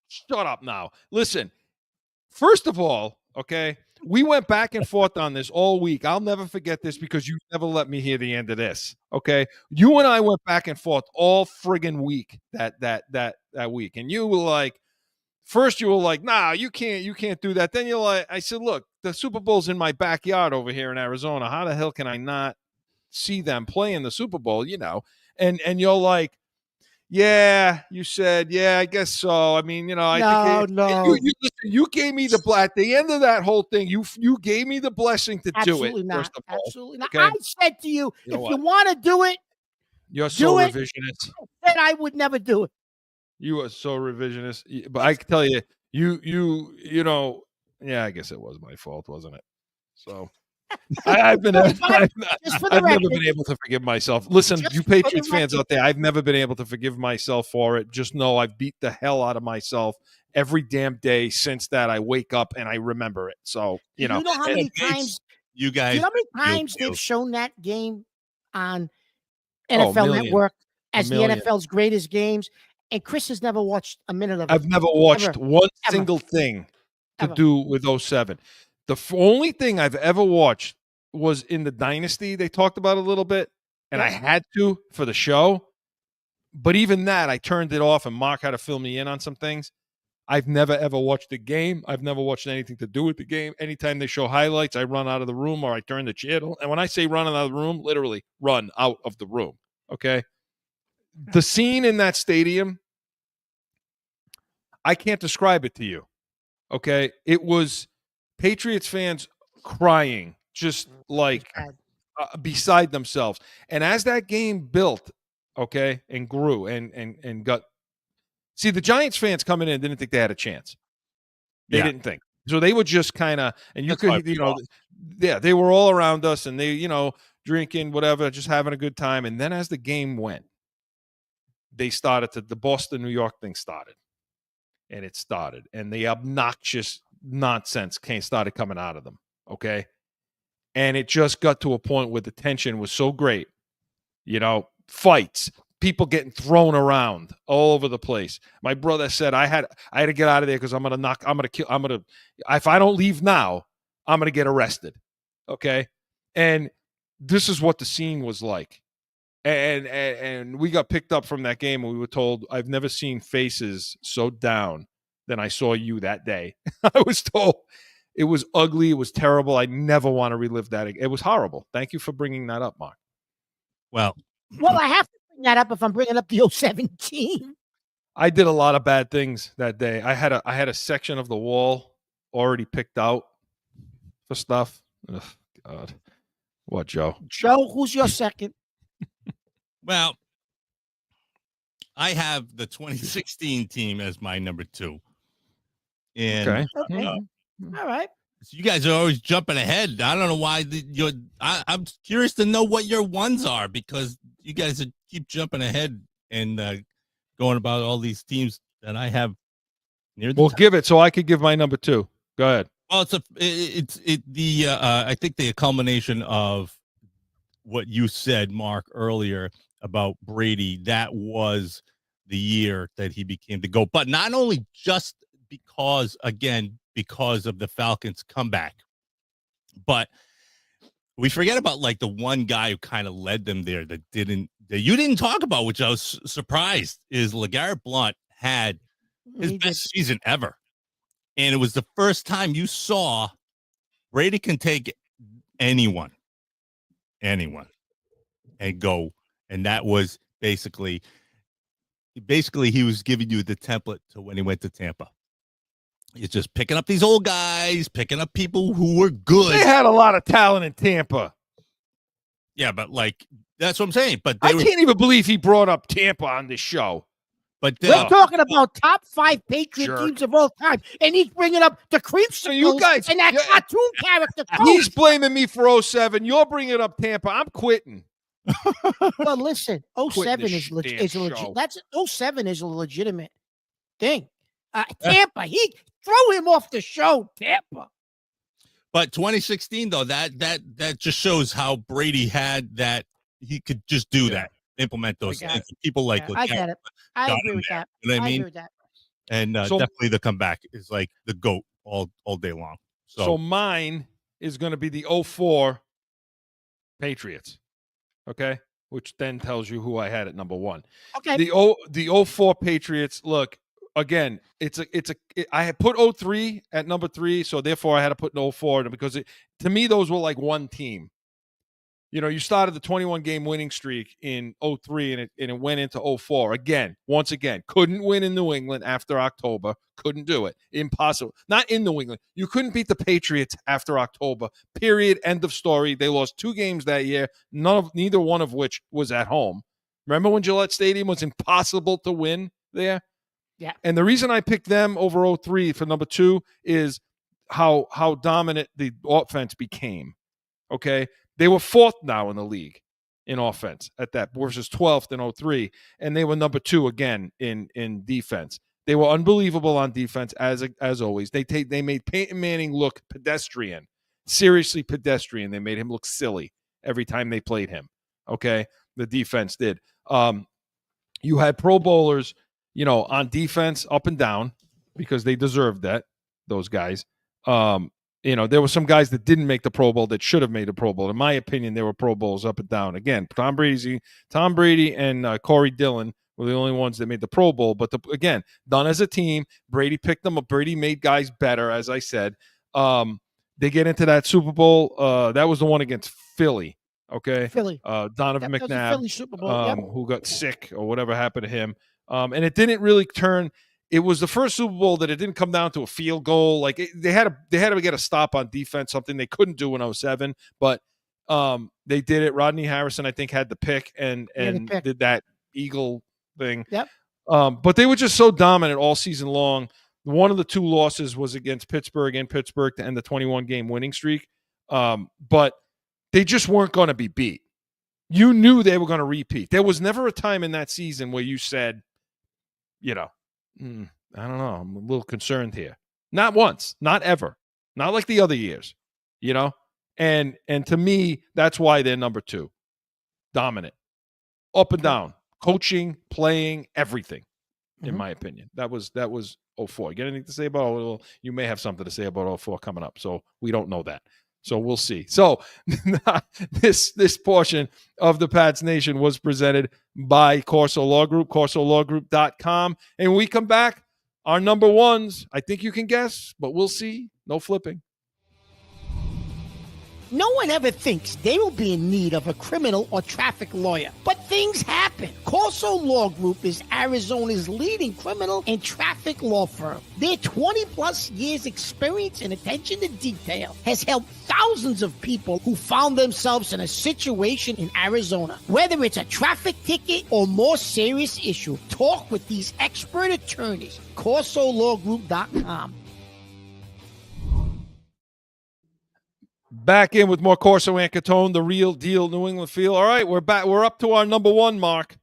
shut up now. Listen, first of all, okay, we went back and forth on this all week. I'll never forget this because you never let me hear the end of this. Okay, you and I went back and forth all friggin' week that week, and you were like, first you were like, nah, you can't do that. Then you're like, I said, look, the Super Bowl's in my backyard over here in Arizona. How the hell can I not see them play in the Super Bowl? You know, and you're like, yeah, you said, yeah, I guess so. I mean, you know, I think you gave me the at the end of that whole thing. You gave me the blessing to do it. Not. First of all. Absolutely not. Okay? I said to you, You know if you want to do it, you're so do it. revisionist. Then I would never do it. You are so revisionist. But I can tell you, you know, yeah, I guess it was my fault, wasn't it? So I've never been able to forgive myself. Listen, you Patriots fans out there, I've never been able to forgive myself for it. Just know I've beat the hell out of myself every damn day since that. I wake up and I remember it. So, you know how many times you guys, you know how many times they've shown that game on NFL Network as the NFL's greatest games, and Chris has never watched a minute of it. I've never watched one single thing to do with 07. The only thing I've ever watched was in the Dynasty. They talked about it a little bit, and I had to for the show. But even that, I turned it off, and Mark had to fill me in on some things. I've never, ever watched the game. I've never watched anything to do with the game. Anytime they show highlights, I run out of the room or I turn the channel. And when I say run out of the room, literally run out of the room, okay? The scene in that stadium, I can't describe it to you. Okay, it was Patriots fans crying, just like beside themselves. And as that game built, okay, and grew and got. See, the Giants fans coming in didn't think they had a chance. They didn't think. So they were just kind of, and you could, they were all around us and they, drinking, whatever, just having a good time. And then as the game went, they started the Boston, New York thing started. And it started. And the obnoxious nonsense started coming out of them. Okay. And it just got to a point where the tension was so great, fights, people getting thrown around all over the place. My brother said I had to get out of there because if I don't leave now, I'm gonna get arrested. Okay. And this is what the scene was like. And we got picked up from that game and we were told, I've never seen faces so down than I saw you that day. I was told it was ugly. It was terrible. I never want to relive that. It was horrible. Thank you for bringing that up, Mark. Well, I have to bring that up if I'm bringing up the 017. I did a lot of bad things that day. I had a section of the wall already picked out for stuff. Ugh, God. What, Joe? Joe, who's your second? Well, I have the 2016 team as my number 2. And okay. All right. So you guys are always jumping ahead. I don't know why I'm curious to know what your ones are because you guys keep jumping ahead and going about all these teams that I have near the top. Give it so I could give my number 2. Go ahead. Well, I think the culmination of what you said, Mark, earlier about Brady. That was the year that he became the GOAT, but not only just because of the Falcons' comeback, but we forget about like the one guy who kind of led them there that you didn't talk about, which I was surprised, is LeGarrette Blount had his best season ever. And it was the first time you saw Brady can take anyone and go. And that was basically he was giving you the template to when he went to Tampa. He's just picking up these old guys, picking up people who were good. They had a lot of talent in Tampa. Yeah, but that's what I'm saying. But I can't even believe he brought up Tampa on this show. But we're talking about top 5 Patriot teams of all time, and he's bringing up the Creepsicles you guys, and that cartoon character. He's blaming me for 07. You're bringing up Tampa. I'm quitting. Well, listen, 07 is legit. That's 07 is a legitimate thing. Tampa, he throw him off the show. Tampa. But 2016 though, that just shows how Brady had that he could just do that, implement those things. People like I get it. I agree with that. You know what I mean? agree with that. And definitely the comeback is like the GOAT all day long. So mine is going to be the 04 Patriots. Okay, which then tells you who I had at number 1. Okay. The 04 Patriots. Look, again, I had put 03 at number 3, so therefore I had to put an 04 because to me those were like one team. You started the 21-game winning streak in 03 and it went into 04. Once again, couldn't win in New England after October. Couldn't do it. Impossible. Not in New England. You couldn't beat the Patriots after October. Period. End of story. They lost 2 games that year, neither one of which was at home. Remember when Gillette Stadium was impossible to win there? Yeah. And the reason I picked them over 03 for number 2 is how dominant the offense became. Okay? They were 4th now in the league in offense at that versus 12th in 03, and they were number 2 again in defense. They were unbelievable on defense as always. They made Peyton Manning look pedestrian, seriously pedestrian. They made him look silly every time they played him. Okay, the defense did. You had Pro Bowlers, on defense up and down because they deserved that. Those guys. There were some guys that didn't make the Pro Bowl that should have made the Pro Bowl. In my opinion, there were Pro Bowls up and down. Again, Tom Brady and Corey Dillon were the only ones that made the Pro Bowl. But again, done as a team. Brady picked them up. Brady made guys better, as I said. They get into that Super Bowl. That was the one against Philly. Okay, Philly. Donovan McNabb, Philly Super Bowl, who got sick or whatever happened to him. And it didn't really turn. it was the first Super Bowl that it didn't come down to a field goal. Like they had to get a stop on defense, something they couldn't do in 07, but they did it. Rodney Harrison, I think, had the pick and did that eagle thing. Yep. But they were just so dominant all season long. One of the 2 losses was against Pittsburgh in Pittsburgh to end the 21-game winning streak. But they just weren't going to be beat. You knew they were going to repeat. There was never a time in that season where you said, I don't know, I'm a little concerned here. Not once, not ever, not like the other years, And to me, that's why they're number 2. Dominant, up and down, coaching, playing, everything. In my opinion, that was 04. You got anything to say about? Well, you may have something to say about 04 coming up. So we don't know that. So we'll see. So this portion of the Pats Nation was presented by Corso Law Group, corsolawgroup.com. And when we come back, our number ones, I think you can guess, but we'll see. No flipping. No one ever thinks they will be in need of a criminal or traffic lawyer, but things happen. Corso Law Group is Arizona's leading criminal and traffic law firm. Their 20-plus years experience and attention to detail has helped thousands of people who found themselves in a situation in Arizona. Whether it's a traffic ticket or more serious issue, talk with these expert attorneys. CorsoLawGroup.com. Back in with more Corso and Catone, the real deal New England feel. All right, we're back. We're up to our number 1 mark.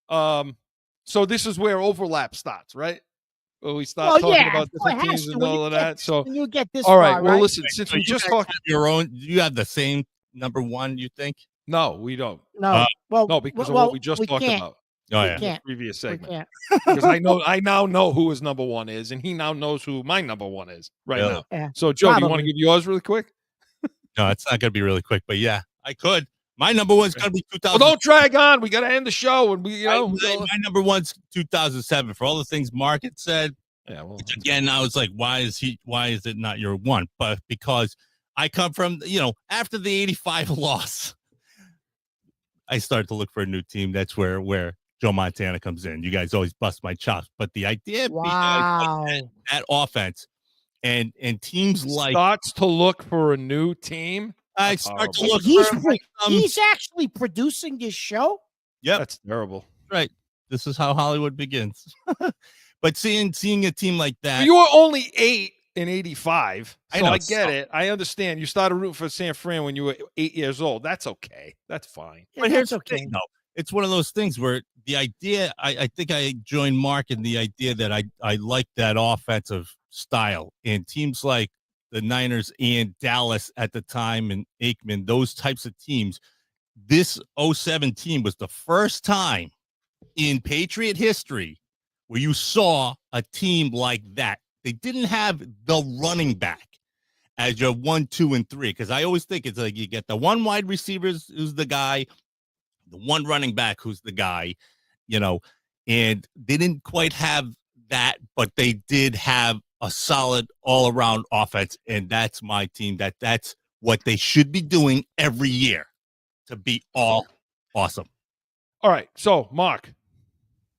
So this is where overlap starts, right? Where we start talking about different teams and all of that. So you get this. All right. Far, well, right? listen. Since we just talked your own, you have the same number 1. You think? No, we don't. No. No, because of what we just talked about. Oh, yeah. In the previous segment. Because I now know who his number 1 is, and he now knows who my number 1 is now. Yeah. So, Joe, do you want to give yours really quick? No, it's not going to be really quick, but yeah, I could. My number 1's going to be 2000. Well, don't drag on. We got to end the show, and my number 1's 2007 for all the things Mark had said. Yeah. Well, again, I was like, why is it not your 1? But because I come from, after the 85 loss, I started to look for a new team. That's where Joe Montana comes in. You guys always bust my chops, but the idea behind that offense. And teams starts to look for a new team. I start to look. He's actually producing this show. Yeah, that's terrible. Right. This is how Hollywood begins. But seeing a team like that, you were only 8 in 85. So I get it. I understand. You started rooting for San Fran when you were 8 years old. That's okay. That's fine. Yeah, but here's okay. No, it's one of those things where the idea. I think I joined Mark in the idea that I like that offensive style, and teams like the Niners and Dallas at the time and Aikman, those types of teams. This 07 team was the first time in Patriot history where you saw a team like that. They didn't have the running back as your 1, 2, and 3, because I always think it's like you get the 1 wide receiver who's the guy, the 1 running back who's the guy, and they didn't quite have that, but they did have a solid all-around offense, and that's my team. That's what they should be doing every year to be all awesome. All right, so Mark,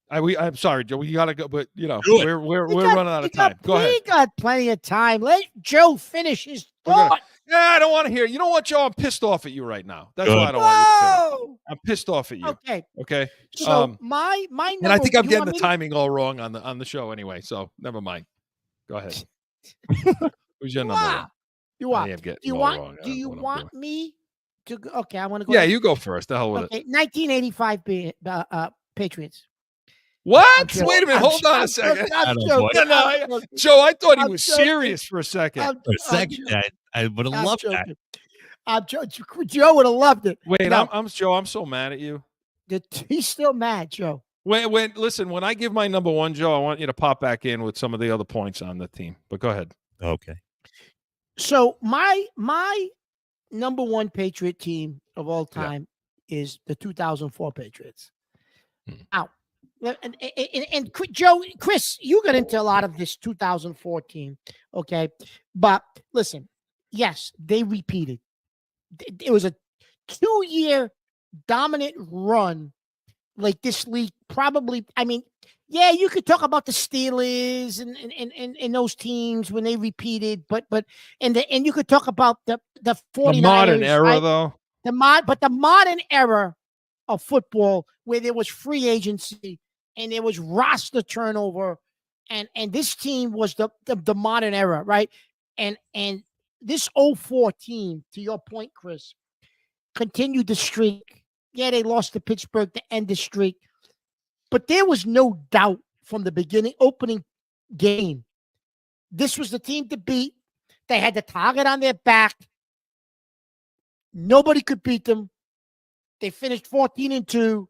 I'm sorry, Joe. We gotta go, but we're running out of time. Go ahead. We got plenty of time. Let Joe finish his thought. Yeah, I don't want to hear. You know what, Joe? I'm pissed off at you right now. That's why I don't want you to finish. I'm pissed off at you. Okay. So my number, and I think I'm getting the timing all wrong on the show anyway. So never mind. Go ahead. Who's your number 1? You are. Do you want me to go? Okay, I want to go. Yeah, you go first. The hell with it. 1985 Patriots. What? Wait a minute. Hold on a second. Joe, I thought he was serious for a second. I would have loved that. Joe would have loved it. Wait, no. I'm Joe. I'm so mad at you. He's still mad, Joe. Listen, when I give my number 1, Joe, I want you to pop back in with some of the other points on the team. But go ahead. Okay. So my number 1 Patriot team of all time is the 2004 Patriots. Now, and Joe, Chris, you got into a lot of this 2014, okay? But listen, yes, they repeated. It was a 2-year dominant run. Like this league probably, Yeah, you could talk about the Steelers and those teams when they repeated, but and you could talk about the 49ers, The modern era, right? though. But the modern era of football where there was free agency and there was roster turnover, and this team was the modern era, right? And this 04 team, to your point, Chris, continued the streak. Yeah, they lost to Pittsburgh to end the streak. But there was no doubt from the beginning, opening game, this was the team to beat. They had the target on their back. Nobody could beat them. They finished 14-2.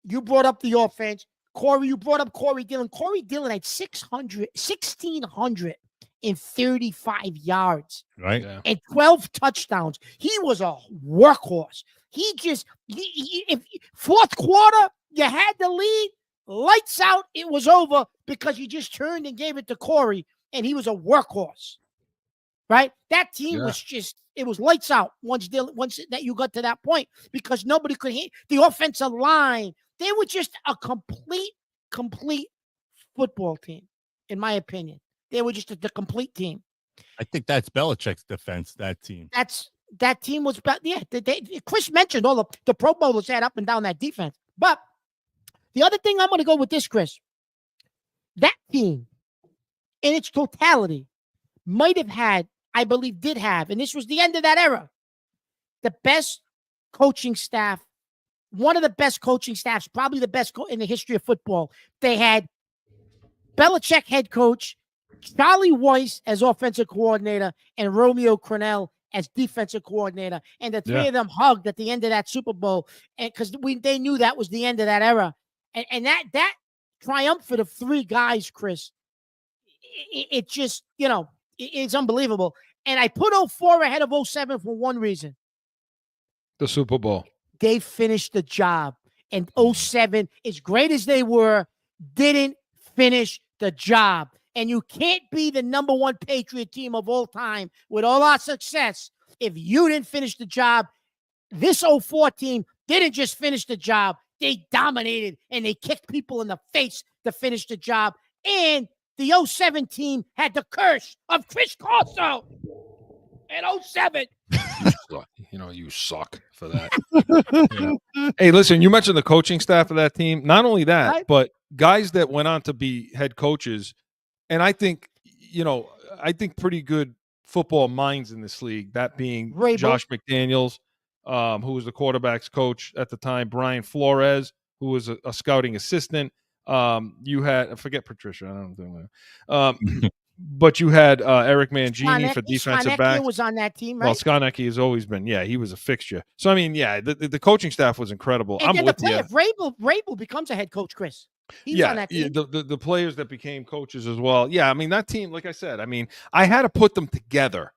You brought up the offense. Corey, you brought up Corey Dillon. Corey Dillon had 1,635 yards. Right. Yeah. And 12 touchdowns. He was a workhorse. If fourth quarter, you had the lead, lights out, it was over because you just turned and gave it to Corey, and he was a workhorse. Right? That team was it was lights out once that you got to that point because nobody could hit the offensive line. They were just a complete football team, in my opinion. They were just the complete team. I think that's Belichick's defense, that team. That team was about, yeah. Chris mentioned all the Pro Bowlers had up and down that defense. But the other thing I'm going to go with this, Chris, that team in its totality might have had, I believe did have, and this was the end of that era, the best coaching staff, one of the best coaching staffs, probably the best in the history of football. They had Belichick head coach, Charlie Weiss as offensive coordinator, and Romeo Crennel as defensive coordinator. And the three of them hugged at the end of that Super Bowl, and because they knew that was the end of that era. And that triumphant of three guys, Chris, it just, it's unbelievable. And I put 04 ahead of 07 for one reason. The Super Bowl. They finished the job. And 07, as great as they were, didn't finish the job. And you can't be the number one Patriot team of all time with all our success if you didn't finish the job. This 04 team didn't just finish the job. They dominated and they kicked people in the face to finish the job. And the 07 team had the curse of Chris Corso in 07. You suck for that. Hey, listen, you mentioned the coaching staff of that team. Not only that, right, but guys that went on to be head coaches. And I think, pretty good football minds in this league, that being Rabel. Josh McDaniels, who was the quarterback's coach at the time, Brian Flores, who was a scouting assistant. You had, I forget Patricia, I don't know. But you had Eric Mangini for defensive backs. Was on that team, right? Well, Skonecki has always been, he was a fixture. So, I mean, the coaching staff was incredible. And I'm with you. If Rabel becomes a head coach, Chris. He's on that team. The players that became coaches as well. Yeah, I mean, that team, like I said, I had to put them together.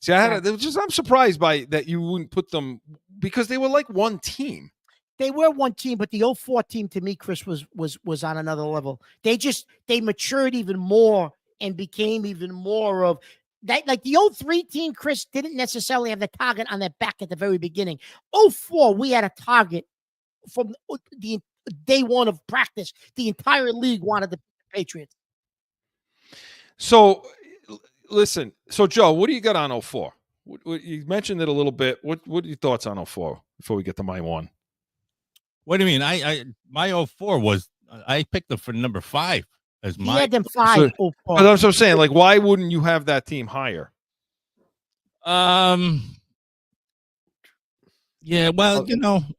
See, I'm surprised by that you wouldn't put them because they were like one team. They were one team, but the 04 team to me, Chris, was on another level. They matured even more and became even more of that. Like the 03 team, Chris, didn't necessarily have the target on their back at the very beginning. 04, we had a target from the day one of practice. The entire league wanted the Patriots. So, listen. So, Joe, what do you got on 04? You mentioned it a little bit. What are your thoughts on 04 before we get to my one? What do you mean? My 04 was I picked them for number 5 as my. He had them 5. So, but that's what I'm saying. Like, why wouldn't you have that team higher? Yeah, well,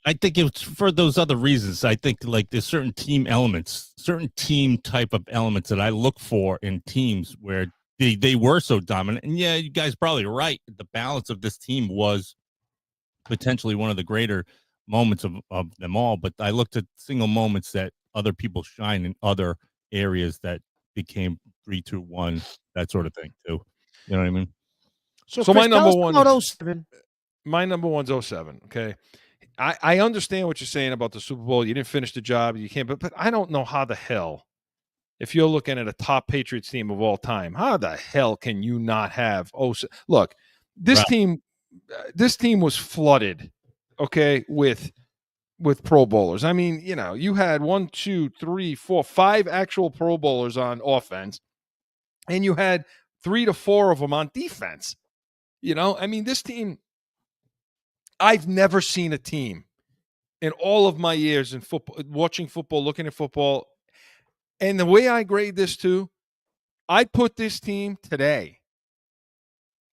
I think it's for those other reasons. I think like there's certain team elements, certain team type of elements that I look for in teams where they were so dominant. And yeah, you guys are probably right. The balance of this team was potentially one of the greater moments of them all. But I looked at single moments that other people shine in other areas that became 3-2-1, that sort of thing too. You know what I mean? So my number one. My number one's 07, okay? I understand what you're saying about the Super Bowl. You didn't finish the job. You can't, but I don't know how the hell, if you're looking at a top Patriots team of all time, how the hell can you not have look, this team was flooded, okay, with with Pro Bowlers. I mean, you had 1, 2, 3, 4, 5 actual Pro Bowlers on offense, and you had 3 to 4 of them on defense. I mean, this team, I've never seen a team in all of my years in football, watching football, looking at football. And the way I grade this too, I put this team today.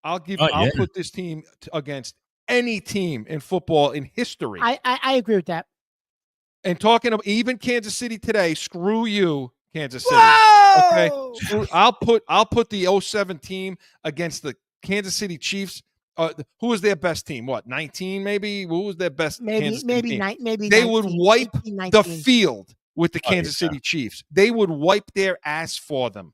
I'll put this team against any team in football in history. I agree with that. And talking about even Kansas City today, screw you, Kansas City. Whoa! Okay, I'll put the 07 team against the Kansas City Chiefs. Who was their best team? What, 19 maybe? Who was their best Kansas City team? Maybe they 19, would wipe 18, the field with the Kansas yeah. City Chiefs. They would wipe their ass for them.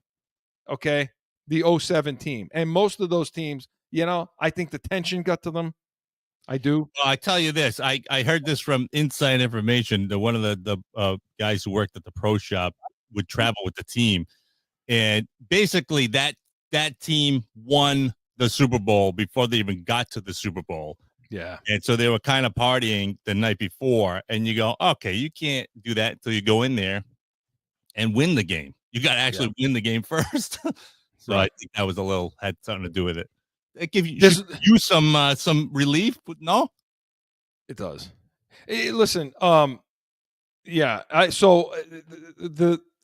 Okay, the 07 team. And most of those teams, I think the tension got to them. I do. Well, I tell you this, I heard this from inside information that one of the guys who worked at the pro shop would travel with the team. And basically that team won the Super Bowl before they even got to the Super Bowl. Yeah. And so they were kind of partying the night before. And you go, okay, you can't do that until you go in there and win the game. You got to actually win the game first. So I think that was had something to do with it. It gives you some relief, but no, it does. Listen, yeah.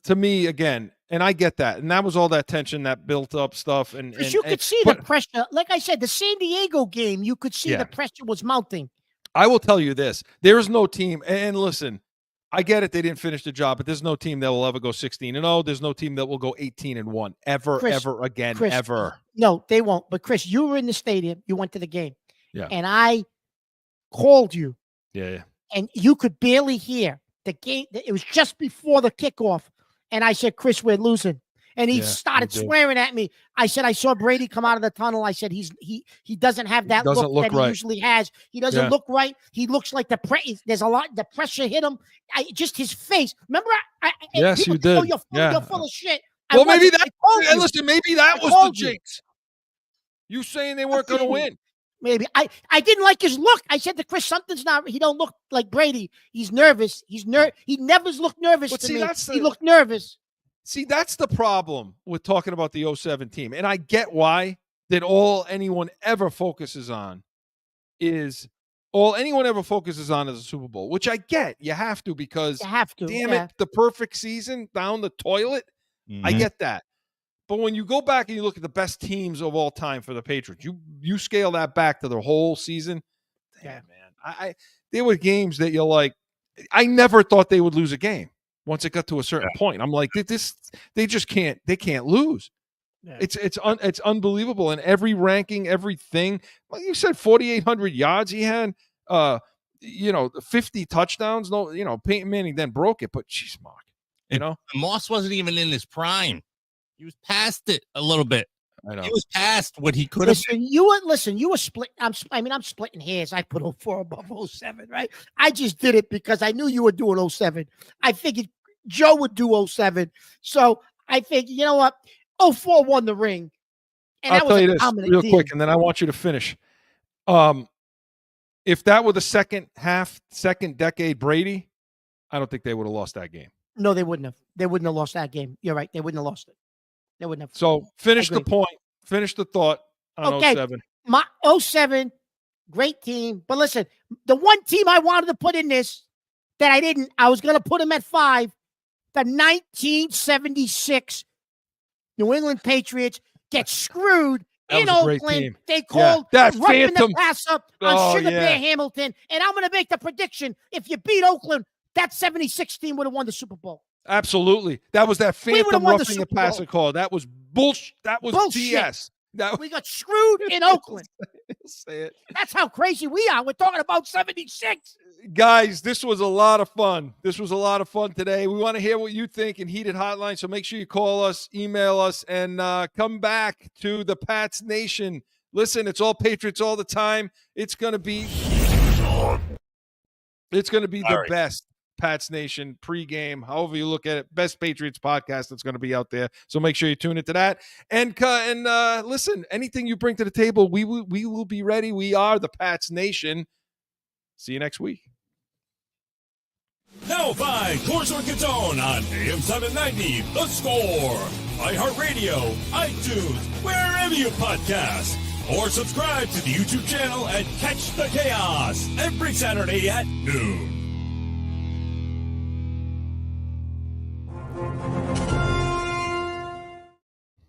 To me again, and I get that, and that was all that tension, that built up stuff, and you could see the pressure. Like I said, the San Diego game, you could see the pressure was mounting. I will tell you this: there is no team, and listen, I get it; they didn't finish the job, but there's no team that will ever go 16-0. There's no team that will go 18-1 ever again, ever. No, they won't. But Chris, you were in the stadium. You went to the game. Yeah. And I called you. Yeah. And you could barely hear the game. It was just before the kickoff. And I said, Chris, we're losing. And he started swearing at me. I said, I saw Brady come out of the tunnel. I said, he doesn't have that look that he usually has. He doesn't look right. He looks like there's a lot, the pressure hit him. Just his face. Remember? Yes, you did. You're full of shit. Well, maybe that. Listen, maybe that was the jinx. You saying they weren't going to win? Maybe I didn't like his look. I said to Chris, something's not. He don't look like Brady. He's nervous. He never looked nervous to me. He looked nervous. See, that's the problem with talking about the 07 team, and I get why. That all anyone ever focuses on is a Super Bowl, which I get. You have to because you have to. Damn it, the perfect season down the toilet. Mm-hmm. I get that. But when you go back and you look at the best teams of all time for the Patriots, you scale that back to the whole season. Damn, man. There were games that you're like, I never thought they would lose a game once it got to a certain point. I'm like, they just can't lose. Yeah. It's unbelievable. And every ranking, everything. Well, you said 4,800 yards he had, 50 touchdowns. No, Peyton Manning then broke it, but geez, Mark, Moss wasn't even in his prime. He was past it a little bit. I know. He was past what he could have been. You were split. I'm splitting hairs. I put 04 above 07, right? I just did it because I knew you were doing 07. I figured Joe would do 07. So I figured, you know what? 04 won the ring. And I'll tell you this real quick, and then I want you to finish. If that were the second decade Brady, I don't think they would have lost that game. No, they wouldn't have. They wouldn't have lost that game. You're right. They wouldn't have lost it. They wouldn't have. So finish the point. Finish the thought on 07. My 07, great team. But listen, the one team I wanted to put in this that I didn't, I was going to put them at 5, the 1976 New England Patriots get screwed in Oakland. They called that roughing phantom the pass up on Sugar Bear Hamilton. And I'm going to make the prediction, if you beat Oakland, that 76 team would have won the Super Bowl. Absolutely. That was that phantom roughing the passer call. That was bullshit. That was BS. We got screwed in Oakland. Say it. That's how crazy we are. We're talking about 76. Guys, this was a lot of fun. Today. We want to hear what you think in Heated Hotline, so make sure you call us, email us, and come back to the Pats Nation. Listen, it's all Patriots all the time. It's going to be the best Pats Nation pregame, however you look at it, best Patriots podcast that's going to be out there. So make sure you tune into that. And listen, anything you bring to the table, we will be ready. We are the Pats Nation. See you next week. Now find CORSO CATONE on AM 790, The Score, iHeartRadio, iTunes, wherever you podcast. Or subscribe to the YouTube channel and catch the chaos every Saturday at noon.